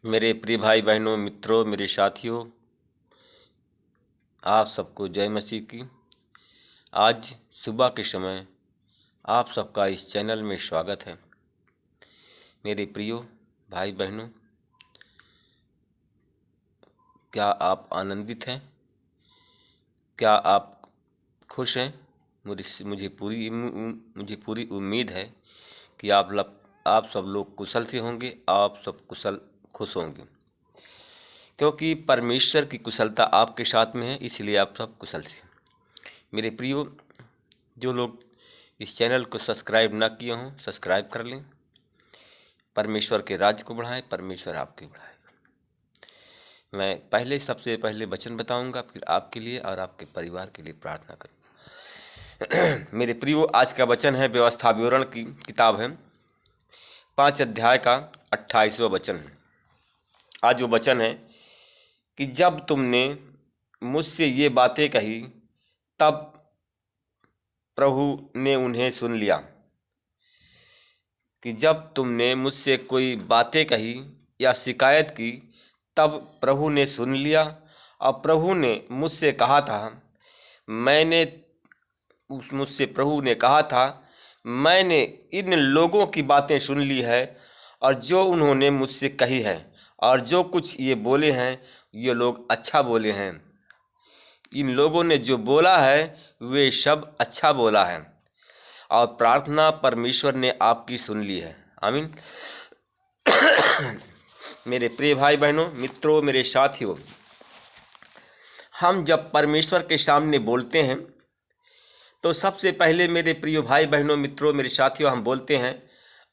मेरे प्रिय भाई बहनों, मित्रों, मेरे साथियों, आप सबको जय मसीह की। आज सुबह के समय आप सबका इस चैनल में स्वागत है। मेरे प्रियो भाई बहनों, क्या आप आनंदित हैं? क्या आप खुश हैं? मुझे पूरी उम्मीद है कि आप सब लोग कुशल से होंगे, आप सब कुशल खुश होंगे, क्योंकि परमेश्वर की कुशलता आपके साथ में है, इसलिए आप सब कुशल से। मेरे प्रियो, जो लोग इस चैनल को सब्सक्राइब ना किए हों, सब्सक्राइब कर लें। परमेश्वर के राज्य को बढ़ाएं, परमेश्वर आपके बढ़ाएगा। मैं सबसे पहले वचन बताऊंगा, फिर आपके लिए और आपके परिवार के लिए प्रार्थना करूंगा। मेरे प्रियो, आज का वचन है व्यवस्था विवरण की किताब है 5 अध्याय का 28वां वचन है। आज वो वचन है कि जब तुमने मुझसे ये बातें कही तब प्रभु ने उन्हें सुन लिया। कि जब तुमने मुझसे कोई बातें कही या शिकायत की तब प्रभु ने सुन लिया। और प्रभु ने मुझसे कहा था मैंने इन लोगों की बातें सुन ली है और जो उन्होंने मुझसे कही है, और जो कुछ ये बोले हैं ये लोग अच्छा बोले हैं। इन लोगों ने जो बोला है वे सब अच्छा बोला है, और प्रार्थना परमेश्वर ने आपकी सुन ली है। आमीन। मेरे प्रिय भाई बहनों, मित्रों, मेरे साथियों, हम जब परमेश्वर के सामने बोलते हैं तो सबसे पहले मेरे प्रिय भाई बहनों, मित्रों, मेरे साथियों, हम बोलते हैं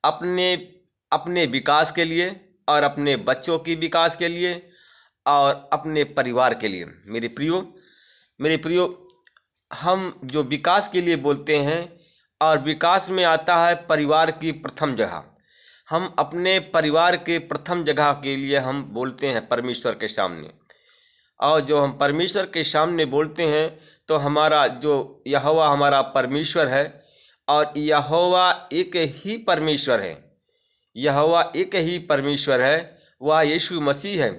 अपने विकास के लिए और अपने बच्चों की विकास के लिए और अपने परिवार के लिए। मेरे प्रियो, हम जो विकास के लिए बोलते हैं, और विकास में आता है परिवार की प्रथम जगह। हम अपने परिवार के प्रथम जगह के लिए हम बोलते हैं परमेश्वर के सामने। और जो हम परमेश्वर के सामने बोलते हैं तो हमारा जो यहोवा हमारा परमेश्वर है, और यहोवा एक ही परमेश्वर है। यहोवा एक ही परमेश्वर है, वह यीशु मसीह है।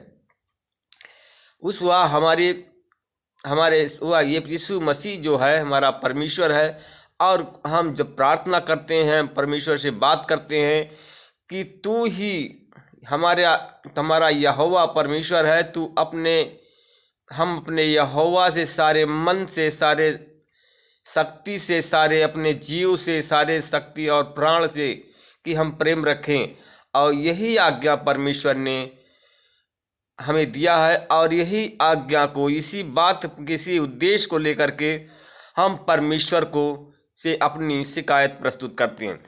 वह यीशु मसीह जो है हमारा परमेश्वर है। और हम जब प्रार्थना करते हैं, परमेश्वर से बात करते हैं कि तू ही हमारा यहोवा परमेश्वर है। हम अपने यहोवा से सारे मन से, सारे शक्ति से, सारे अपने जीव से, सारे शक्ति और प्राण से कि हम प्रेम रखें। और यही आज्ञा परमेश्वर ने हमें दिया है, और यही आज्ञा को, किसी उद्देश्य को लेकर के हम परमेश्वर को से अपनी शिकायत प्रस्तुत करते हैं।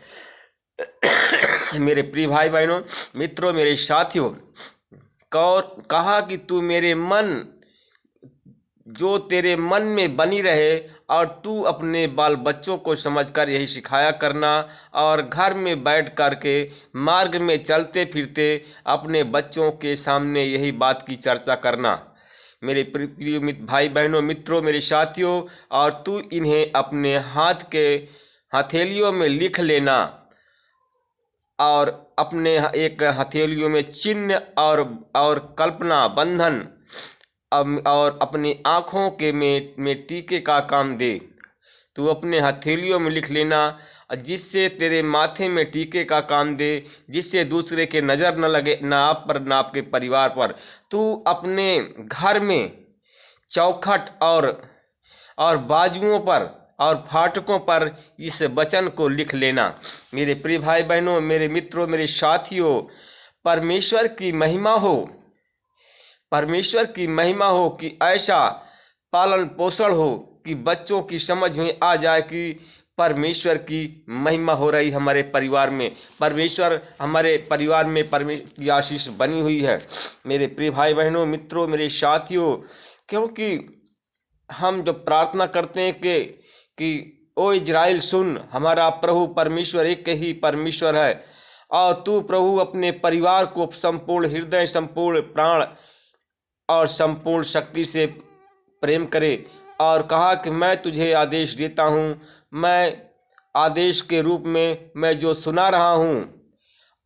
मेरे प्रिय भाई बहनों, मित्रों, मेरे साथियों, कहा कि तू जो तेरे मन में बनी रहे, और तू अपने बाल बच्चों को समझकर यही सिखाया करना, और घर में बैठ कर के मार्ग में चलते फिरते अपने बच्चों के सामने यही बात की चर्चा करना। मेरे प्रिय भाई बहनों, मित्रों, मेरे साथियों, और तू इन्हें अपने हाथ के हथेलियों में लिख लेना, और अपने एक हथेलियों में चिन्ह और कल्पना बंधन और अपनी आँखों के में टीके का काम दे। तू अपने हथेलियों में लिख लेना, जिससे तेरे माथे में टीके का काम दे, जिससे दूसरे के नज़र न लगे, ना आप पर ना आपके परिवार पर। तू अपने घर में चौखट और बाजुओं पर और फाटकों पर इस वचन को लिख लेना। मेरे प्रिय भाई बहनों, मेरे मित्रों, मेरे साथियों, परमेश्वर की महिमा हो कि ऐसा पालन पोषण हो कि बच्चों की समझ में आ जाए कि परमेश्वर की महिमा हो रही हमारे परिवार में। परमेश्वर हमारे परिवार में परमेश्वर की आशीष बनी हुई है। मेरे प्रिय भाई बहनों, मित्रों, मेरे साथियों, क्योंकि हम जब प्रार्थना करते हैं कि ओ इजराइल सुन, हमारा प्रभु परमेश्वर एक ही परमेश्वर है, और तू प्रभु अपने परिवार को संपूर्ण हृदय, संपूर्ण प्राण और संपूर्ण शक्ति से प्रेम करे। और कहा कि मैं तुझे आदेश देता हूँ, मैं आदेश के रूप में मैं जो सुना रहा हूँ,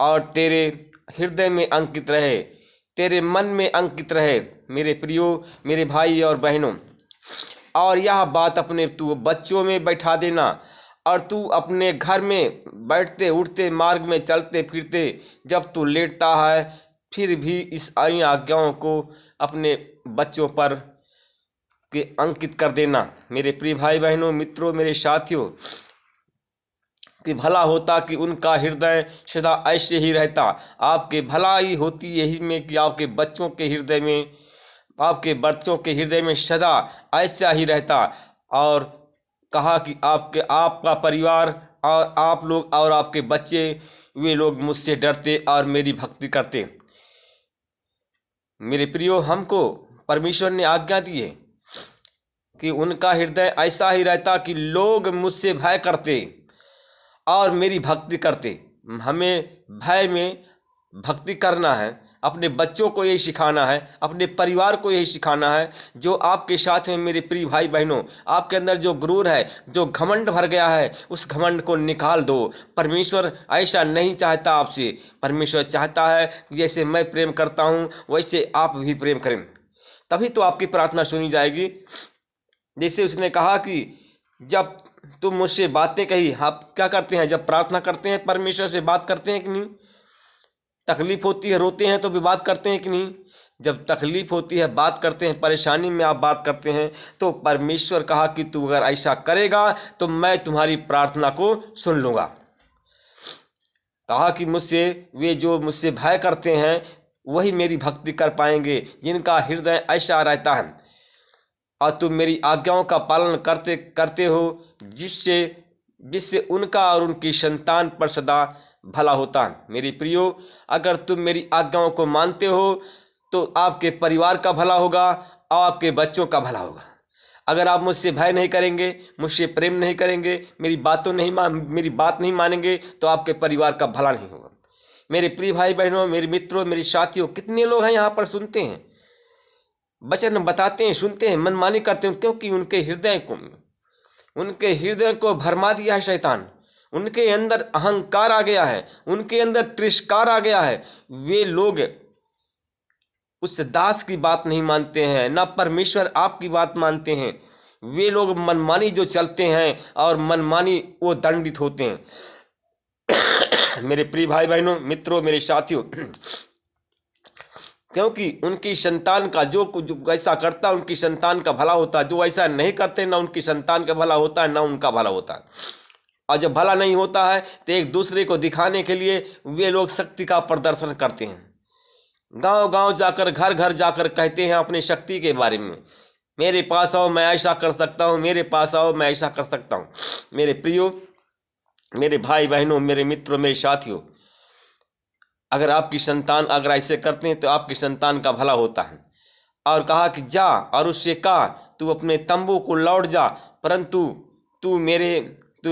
और तेरे हृदय में अंकित रहे, तेरे मन में अंकित रहे मेरे प्रियो, मेरे भाई और बहनों। और यह बात अपने तू बच्चों में बैठा देना, और तू अपने घर में बैठते उठते, मार्ग में चलते फिरते, जब तू लेटता है, फिर भी इस आई आज्ञाओं को अपने बच्चों पर के अंकित कर देना मेरे प्रिय भाई बहनों, मित्रों, मेरे साथियों। कि भला होता कि उनका हृदय सदा ऐसे ही रहता। आपके भलाई होती यही में कि आपके बच्चों के हृदय में, आपके बच्चों के हृदय में सदा ऐसा ही रहता। और कहा कि आपका परिवार और आप लोग और आपके बच्चे, वे लोग मुझसे डरते और मेरी भक्ति करते। मेरे प्रियो, हमको परमेश्वर ने आज्ञा दी है कि उनका हृदय ऐसा ही रहता कि लोग मुझसे भय करते और मेरी भक्ति करते। हमें भय में भक्ति करना है, अपने बच्चों को यही सिखाना है, अपने परिवार को यही सिखाना है। जो आपके साथ में मेरे प्रिय भाई बहनों, आपके अंदर जो गुरूर है, जो घमंड भर गया है, उस घमंड को निकाल दो। परमेश्वर ऐसा नहीं चाहता आपसे। परमेश्वर चाहता है कि जैसे मैं प्रेम करता हूँ वैसे आप भी प्रेम करें, तभी तो आपकी प्रार्थना सुनी जाएगी। जैसे उसने कहा कि जब तुम मुझसे बातें कही, आप क्या करते हैं जब प्रार्थना करते हैं, परमेश्वर से बात करते हैं कि नहीं? तकलीफ होती है, रोते हैं तो भी बात करते हैं कि नहीं? जब तकलीफ होती है बात करते हैं, परेशानी में आप बात करते हैं। तो परमेश्वर कहा कि तू अगर ऐसा करेगा तो मैं तुम्हारी प्रार्थना को सुन लूँगा। कहा कि मुझसे, वे जो मुझसे भय करते हैं वही मेरी भक्ति कर पाएंगे, जिनका हृदय ऐसा रहता है। और तुम मेरी आज्ञाओं का पालन करते करते हो, जिससे जिससे उनका और उनकी संतान पर सदा भला होता है। मेरी प्रियो, अगर तुम मेरी आज्ञाओं को मानते हो तो आपके परिवार का भला होगा और आपके बच्चों का भला होगा। अगर आप मुझसे भय नहीं करेंगे, मुझसे प्रेम नहीं करेंगे, मेरी बात नहीं मानेंगे, तो आपके परिवार का भला नहीं होगा। मेरे प्रिय भाई बहनों, मेरे मित्रों, मेरे साथियों, कितने लोग हैं यहाँ पर सुनते हैं, वचन बताते हैं, सुनते हैं, मनमानी करते हैं, क्योंकि उनके हृदय को भरमा दिया है शैतान। उनके अंदर अहंकार आ गया है, उनके अंदर तिरस्कार आ गया है। वे लोग उस दास की बात नहीं मानते हैं, ना परमेश्वर आपकी बात मानते हैं। वे लोग मनमानी जो चलते हैं और मनमानी वो दंडित होते हैं। मेरे प्रिय भाई बहनों, मित्रों, मेरे साथियों, क्योंकि उनकी संतान का जो कुछ ऐसा करता है उनकी संतान का भला होता है, जो ऐसा नहीं करते ना उनकी संतान का भला होता है ना उनका भला होता है। और जब भला नहीं होता है तो एक दूसरे को दिखाने के लिए वे लोग शक्ति का प्रदर्शन करते हैं। गांव गांव जाकर, घर घर जाकर कहते हैं अपनी शक्ति के बारे में, मेरे पास आओ मैं ऐसा कर सकता हूँ, मेरे पास आओ मैं ऐसा कर सकता हूँ। मेरे प्रियो, मेरे भाई बहनों, मेरे मित्रों, मेरे साथियों, अगर आपकी संतान अगर ऐसे करते हैं तो आपकी संतान का भला होता है। और कहा कि जा और उससे कहा तू अपने तंबू को लौट जा, परंतु तू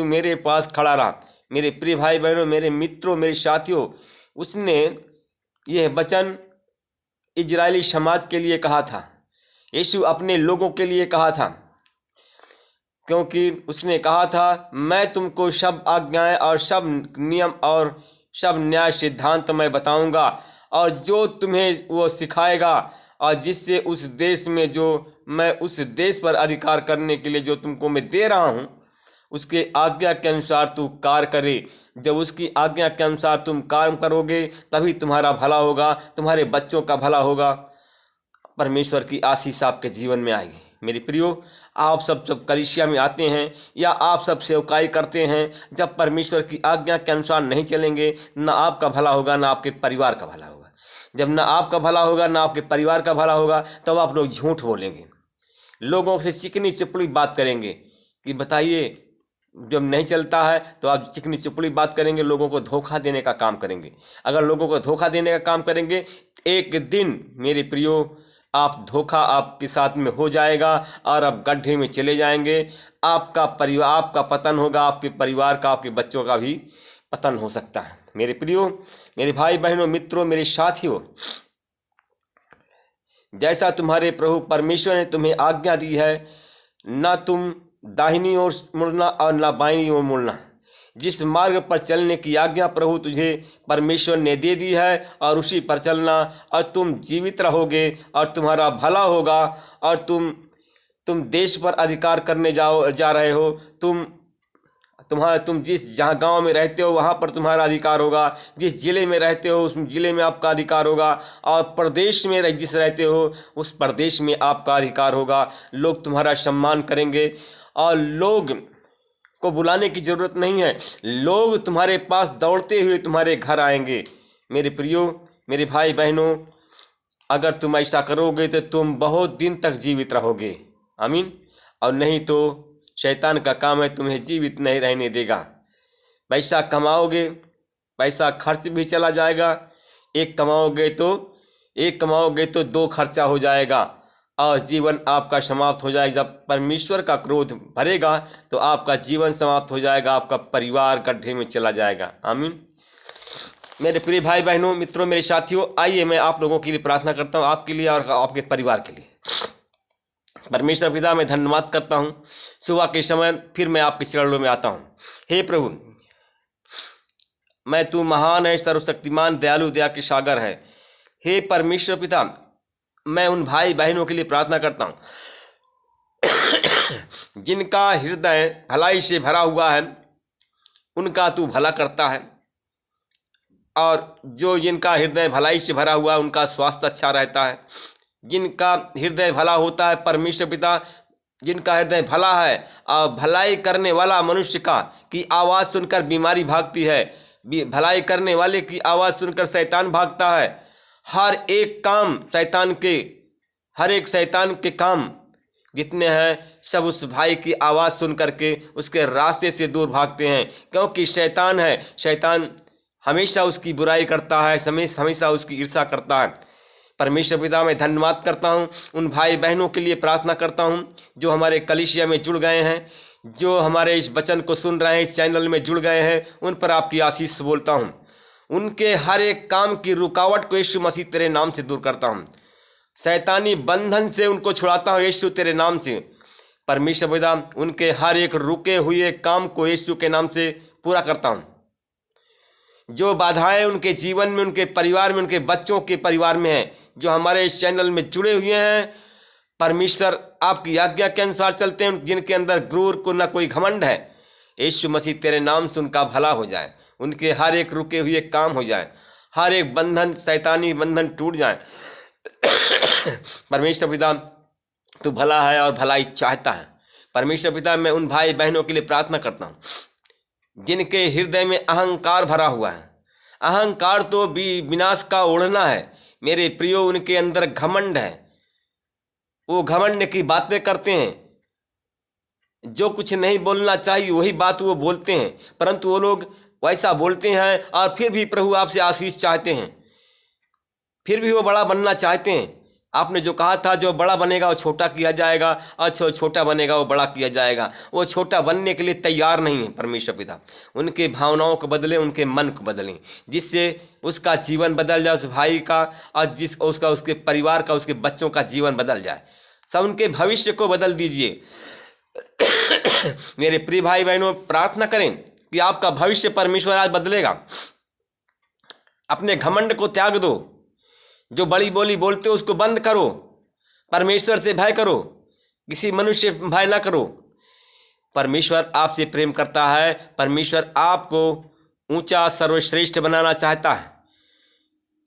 मेरे पास खड़ा रहा। मेरे प्रिय भाई बहनों, मेरे मित्रों, मेरे साथियों, उसने यह वचन इजरायली समाज के लिए कहा था, यीशु अपने लोगों के लिए कहा था, क्योंकि उसने कहा था मैं तुमको सब आज्ञाएं और सब नियम और सब न्याय सिद्धांत मैं बताऊंगा, और जो तुम्हें वो सिखाएगा, और जिससे उस देश में जो मैं उस देश पर अधिकार करने के लिए जो तुमको मैं दे रहा हूँ, उसके आज्ञा के अनुसार तू कार्य करे। जब उसकी आज्ञा के अनुसार तुम काम करोगे तभी तुम्हारा भला होगा, तुम्हारे बच्चों का भला होगा, परमेश्वर की आशीष आपके जीवन में आएगी। मेरे प्रियो, आप सब कलीसिया में आते हैं या आप सब सेवकाई करते हैं, जब परमेश्वर की आज्ञा के अनुसार नहीं चलेंगे, ना आपका भला होगा ना आपके परिवार का भला होगा। जब ना आपका भला होगा ना आपके परिवार का भला होगा, तब आप लोग झूठ बोलेंगे, लोगों से चिकनी चुपड़ी बात करेंगे कि बताइए। जब नहीं चलता है तो आप चिकनी चुपड़ी बात करेंगे, लोगों को धोखा देने का काम करेंगे। अगर लोगों को धोखा देने का काम करेंगे, एक दिन मेरे प्रियो आप धोखा आपके साथ में हो जाएगा और आप गड्ढे में चले जाएंगे। आपका परिवार, आपका पतन होगा, आपके परिवार का, आपके बच्चों का भी पतन हो सकता है। मेरे प्रियो, मेरे भाई बहनों, मित्रों, मेरे साथियों, जैसा तुम्हारे प्रभु परमेश्वर ने तुम्हें आज्ञा दी है, ना तुम दाहिनी ओर मुड़ना और ना बाईं ओर मुड़ना। जिस मार्ग पर चलने की आज्ञा प्रभु तुझे परमेश्वर ने दे दी है और उसी पर चलना, और तुम जीवित रहोगे और तुम्हारा भला होगा। और तुम देश पर अधिकार करने जा रहे हो। तुम जिस जहाँ गांव में रहते हो वहाँ पर तुम्हारा अधिकार होगा। जिस जिले में रहते हो उस जिले में आपका अधिकार होगा। और प्रदेश में जिस रहते हो उस प्रदेश में आपका अधिकार होगा। लोग तुम्हारा सम्मान करेंगे और लोग को बुलाने की ज़रूरत नहीं है, लोग तुम्हारे पास दौड़ते हुए तुम्हारे घर आएंगे। मेरे प्रियो, मेरे भाई बहनों, अगर तुम ऐसा करोगे तो तुम बहुत दिन तक जीवित रहोगे। आमीन। और नहीं तो शैतान का काम है तुम्हें जीवित नहीं रहने देगा। पैसा कमाओगे, पैसा खर्च भी चला जाएगा। एक कमाओगे तो दो खर्चा हो जाएगा और जीवन आपका समाप्त हो जाएगा। जब परमेश्वर का क्रोध भरेगा तो आपका जीवन समाप्त हो जाएगा, आपका परिवार गड्ढे में चला जाएगा। आमीन। मेरे प्रिय भाई बहनों, मित्रों, मेरे साथियों, आइए मैं आप लोगों के लिए प्रार्थना करता हूँ, आपके लिए और आपके परिवार के लिए। परमेश्वर पिता, मैं धन्यवाद करता हूँ। सुबह के समय फिर मैं आपके चरणों में आता हूँ। हे प्रभु, मैं तू महान है, सर्वशक्तिमान, दयालु, दया के सागर है। हे परमेश्वर पिता, मैं उन भाई बहनों के लिए प्रार्थना करता हूँ जिनका हृदय भलाई से भरा हुआ है, उनका तू भला करता है। और जिनका हृदय भलाई से भरा हुआ है उनका स्वास्थ्य अच्छा रहता है। जिनका हृदय भला होता है परमेश्वर पिता, जिनका हृदय भला है और भलाई करने वाला मनुष्य की आवाज़ सुनकर बीमारी भागती है, भलाई करने वाले की आवाज़ सुनकर शैतान भागता है। हर एक शैतान के काम जितने हैं सब उस भाई की आवाज़ सुन करके उसके रास्ते से दूर भागते हैं, क्योंकि शैतान हमेशा उसकी बुराई करता है, हमेशा उसकी ईर्ष्या करता है। परमेश्वर पिता, मैं धन्यवाद करता हूँ, उन भाई बहनों के लिए प्रार्थना करता हूँ जो हमारे कलीसिया में जुड़ गए हैं, जो हमारे इस वचन को सुन रहे हैं, इस चैनल में जुड़ गए हैं, उन पर आपकी आशीष बोलता हूँ। उनके हर एक काम की रुकावट को यीशु मसीह तेरे नाम से दूर करता हूँ। शैतानी बंधन से उनको छुड़ाता हूँ यीशु तेरे नाम से। परमेश्वर पिता, उनके हर एक रुके हुए काम को यीशु के नाम से पूरा करता हूँ। जो बाधाएं उनके जीवन में, उनके परिवार में, उनके बच्चों के परिवार में हैं, जो हमारे इस चैनल में जुड़े हुए हैं, परमेश्वर आपकी आज्ञा के अनुसार चलते हैं, जिनके अंदर क्रूर को न कोई घमंड है, यीशु मसीह तेरे नाम से उनका भला हो जाए, उनके हर एक रुके हुए काम हो जाए, हर एक बंधन, शैतानी बंधन टूट जाए। परमेश्वर पिता, तू भला है और भलाई चाहता है। परमेश्वर पिता, मैं उन भाई बहनों के लिए प्रार्थना करता हूँ जिनके हृदय में अहंकार भरा हुआ है। अहंकार तो विनाश का ओढ़ना है। मेरे प्रियो, उनके अंदर घमंड है। वो घमंड की बातें करते हैं, जो कुछ नहीं बोलना चाहिए वही बात वो बोलते हैं, परंतु वो लोग वैसा बोलते हैं और फिर भी प्रभु आपसे आशीष चाहते हैं, फिर भी वो बड़ा बनना चाहते हैं। आपने जो कहा था, जो बड़ा बनेगा वो छोटा किया जाएगा और जो छोटा बनेगा वो बड़ा किया जाएगा। वो छोटा बनने के लिए तैयार नहीं है। परमेश्वर पिता, उनके भावनाओं को बदलें, उनके मन को बदलें, जिससे उसका जीवन बदल जाए, उस भाई का, और उसके परिवार का, उसके बच्चों का जीवन बदल जाए। सब उनके भविष्य को बदल दीजिए। मेरे प्रिय भाई बहनों, प्रार्थना करें कि आपका भविष्य परमेश्वर आज बदलेगा। अपने घमंड को त्याग दो। जो बड़ी बोली बोलते हो उसको बंद करो। परमेश्वर से भय करो, किसी मनुष्य से भय ना करो। परमेश्वर आपसे प्रेम करता है। परमेश्वर आपको ऊंचा, सर्वश्रेष्ठ बनाना चाहता है,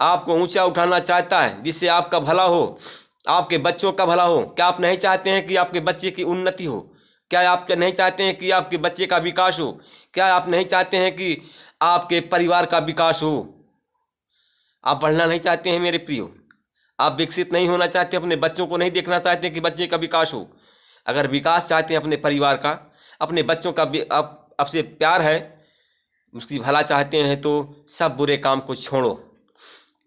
आपको ऊंचा उठाना चाहता है, जिससे आपका भला हो, आपके बच्चों का भला हो। क्या आप नहीं चाहते हैं कि आपके बच्चे की उन्नति हो? क्या आप नहीं चाहते हैं कि आपके बच्चे का विकास हो? क्या आप नहीं चाहते हैं कि आपके परिवार का विकास हो? आप बढ़ना नहीं चाहते हैं मेरे प्रियो? आप विकसित नहीं होना चाहते, अपने बच्चों को नहीं देखना चाहते कि बच्चे का विकास हो? अगर विकास चाहते हैं अपने परिवार का, अपने बच्चों का आपसे प्यार है, उसकी भला चाहते हैं, तो सब बुरे काम को छोड़ो।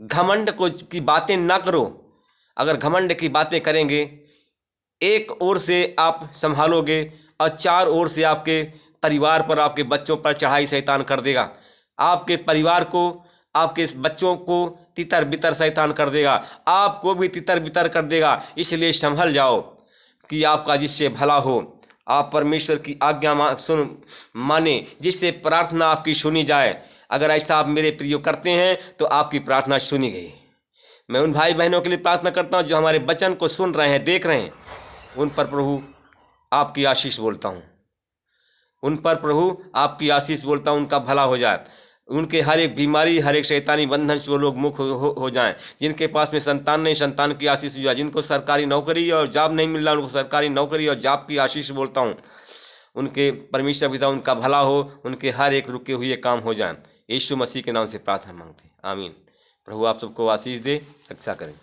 घमंड की बातें ना करो। अगर घमंड की बातें करेंगे, एक ओर से आप संभालोगे और चार ओर से आपके परिवार पर, आपके बच्चों पर चढ़ाई शैतान कर देगा। आपके परिवार को, आपके बच्चों को तितर बितर शैतान कर देगा, आपको भी तितर बितर कर देगा। इसलिए संभल जाओ कि आपका जिससे भला हो। आप परमेश्वर की आज्ञा माने, जिससे प्रार्थना आपकी सुनी जाए। अगर ऐसा आप मेरे प्रियो करते हैं तो आपकी प्रार्थना सुनी गई। मैं उन भाई बहनों के लिए प्रार्थना करता हूँ जो हमारे वचन को सुन रहे हैं, देख रहे हैं, उन पर प्रभु आपकी आशीष बोलता हूँ, उन पर प्रभु आपकी आशीष बोलता हूँ, उनका भला हो जाए, उनके हर एक बीमारी, हर एक शैतानी बंधन से वो लोग मुक्त हो जाएं। जिनके पास में संतान नहीं, संतान की आशीष हो जाए। जिनको सरकारी नौकरी और जॉब नहीं मिल रहा, उनको सरकारी नौकरी और जॉब की आशीष बोलता हूँ। उनके परमेश्वर पिता उनका भला हो, उनके हर एक रुके हुए काम हो जाए। यीशु मसीह के नाम से प्रार्थना मांगते हैं, आमीन। प्रभु आप सबको आशीष दे, रक्षा करें।